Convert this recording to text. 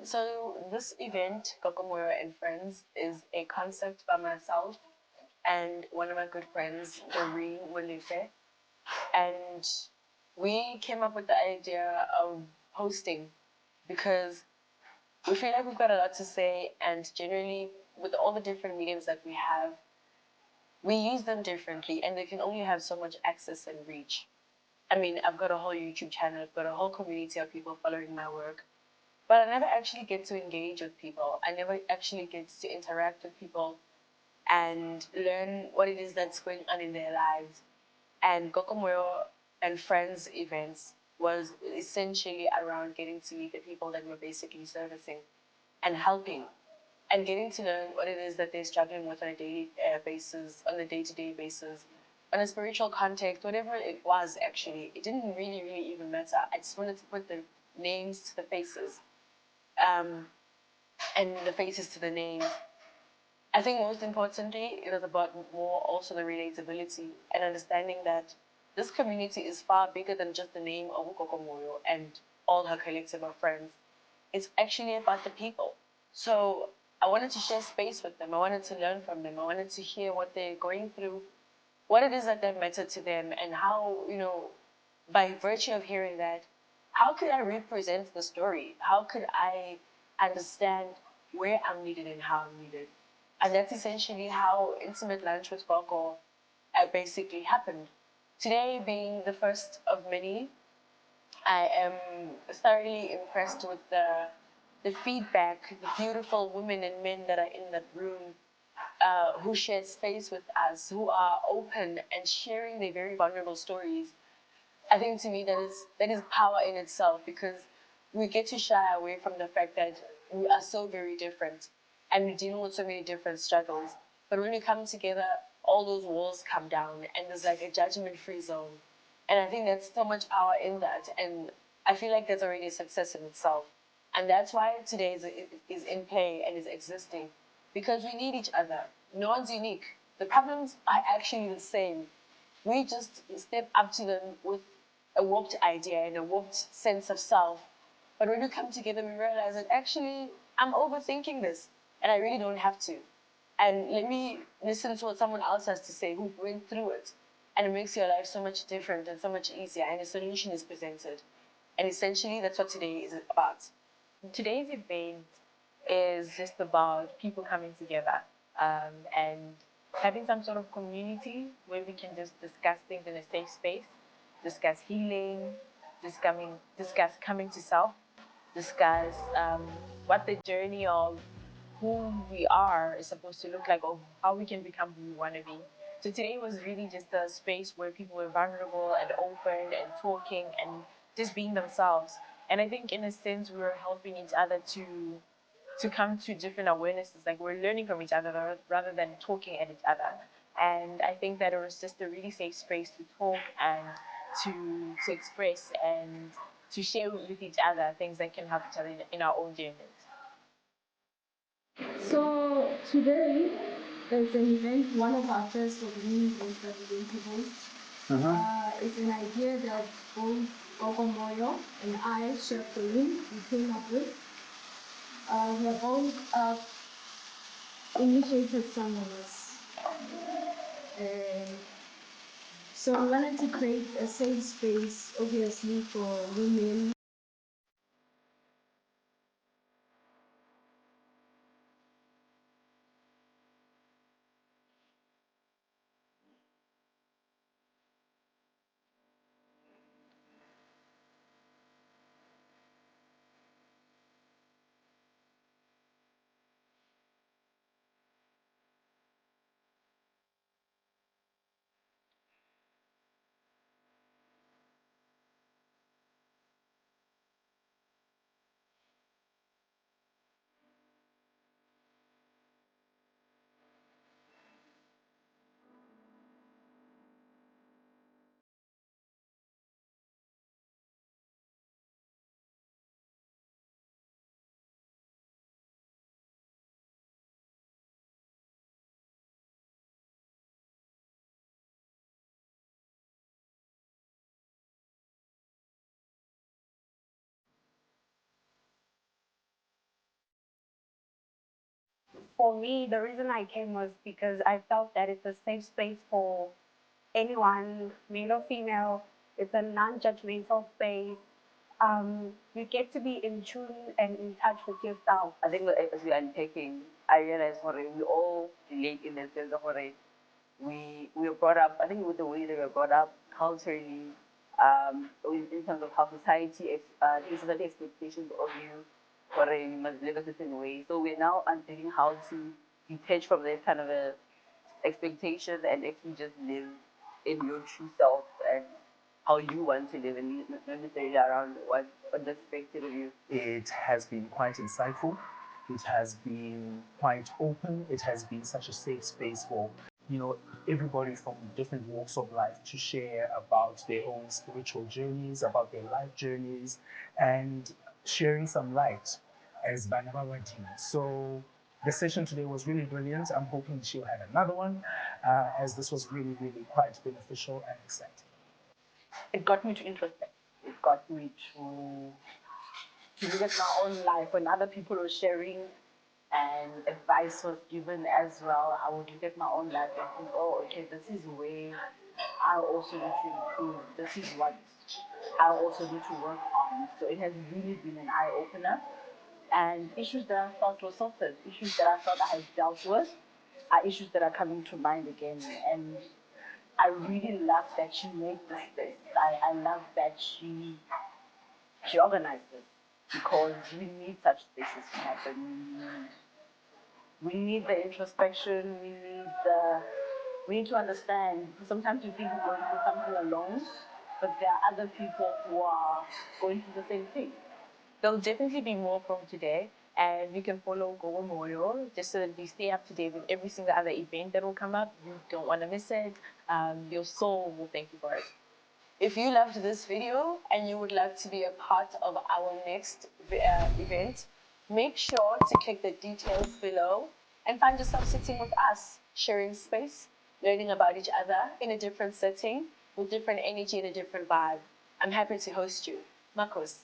So this event, GogoMoyo&Friends, is a concept by myself and one of my good friends, Doreen Wolife, and we came up with the idea of hosting because we feel like we've got a lot to say, and generally, with all the different mediums that we have, we use them differently, and they can only have so much access and reach. I mean, I've got a whole YouTube channel, I've got a whole community of people following my work, but I never actually get to engage with people. I never actually get to interact with people and learn what it is that's going on in their lives. And GogoMoyo&Friends events was essentially around getting to meet the people that we're basically servicing and helping and getting to learn what it is that they're struggling with on a daily basis, on a day-to-day basis, on a spiritual context, whatever it was actually. It didn't really, really even matter. I just wanted to put the names to the faces, um, and the faces to the names. I think most importantly, it was about more also the relatability and understanding that this community is far bigger than just the name of Moyo and all her collective of friends. It's actually about the people. So I wanted to share space with them. I wanted to learn from them. I wanted to hear what they're going through, what it is that mattered to them, and how, by virtue of hearing that, how could I represent the story? How could I understand where I'm needed and how I'm needed? And that's essentially how Intimate Lunch with Gogo basically happened. Today being the first of many, I am thoroughly impressed with the feedback, the beautiful women and men that are in that room, who share space with us, who are open and sharing their very vulnerable stories. I think to me that is power in itself because we get to shy away from the fact that we are so very different and we deal with so many different struggles. But when we come together, all those walls come down and there's like a judgment-free zone. And I think there's so much power in that. And I feel like that's already a success in itself. And that's why today is in play and is existing because we need each other. No one's unique. The problems are actually the same. We just step up to them with a warped idea and a warped sense of self. But when we come together, we realize that actually I'm overthinking this and I really don't have to. And let me listen to what someone else has to say who went through it. And it makes your life so much different and so much easier, and a solution is presented. And essentially, that's what today is about. Today's event is just about people coming together, and having some sort of community where we can just discuss things in a safe space, discuss healing, discuss coming to self, discuss what the journey of who we are is supposed to look like, or how we can become who we want to be. So today was really just a space where people were vulnerable and open and talking and just being themselves. And I think in a sense we were helping each other to come to different awarenesses. Like we're learning from each other rather than talking at each other. And I think that it was just a really safe space to talk and to express and to share with each other things that can help each other in our own journeys. So today there's an event, one of our first of many events that we're going to host. It's an idea that both Gogo Moyo and I, Chef Doreen, we came up with. We have all initiated some of us. And so we wanted to create a safe space, obviously, for women. for me, the reason I came was because I felt that it's a safe space for anyone, male or female. It's a non-judgmental space. You get to be in tune and in touch with yourself. I think that as we're unpacking, I realize we all relate in the sense of we were brought up, I think with the way that we were brought up culturally, in terms of how society gives certain expectations of you, or you must live a certain way. So we're now unpacking how to detach from that kind of a expectation and actually just live in your true self and how you want to live, and not necessarily around what the expected of you. It has been quite insightful. It has been quite open. It has been such a safe space for, everybody from different walks of life to share about their own spiritual journeys, about their life journeys, and sharing some light as Banabawati. So the session today was really brilliant. I'm hoping she'll have another one, as this was really, really quite beneficial and exciting. It got me to introspect. It got me to look at my own life. When other people were sharing and advice was given as well, I would look at my own life and think, oh, okay, this is where I also need to improve. This is what I also need to work on. So it has really been an eye-opener. And issues that I thought were sorted, issues that I thought I had dealt with, are issues that are coming to mind again. And I really love that she made this space. I love that she organized this, because we need such spaces to happen. We need the introspection. We need to understand. Sometimes we think we're going through something alone, but there are other people who are going through the same thing. There'll definitely be more from today, and you can follow GogoMoyo just so that you stay up to date with every single other event that will come up. You don't want to miss it. Your soul will thank you for it. If you loved this video and you would like to be a part of our next event, make sure to click the details below and find yourself sitting with us, sharing space, learning about each other in a different setting, with different energy and a different vibe. I'm happy to host you. Marcos.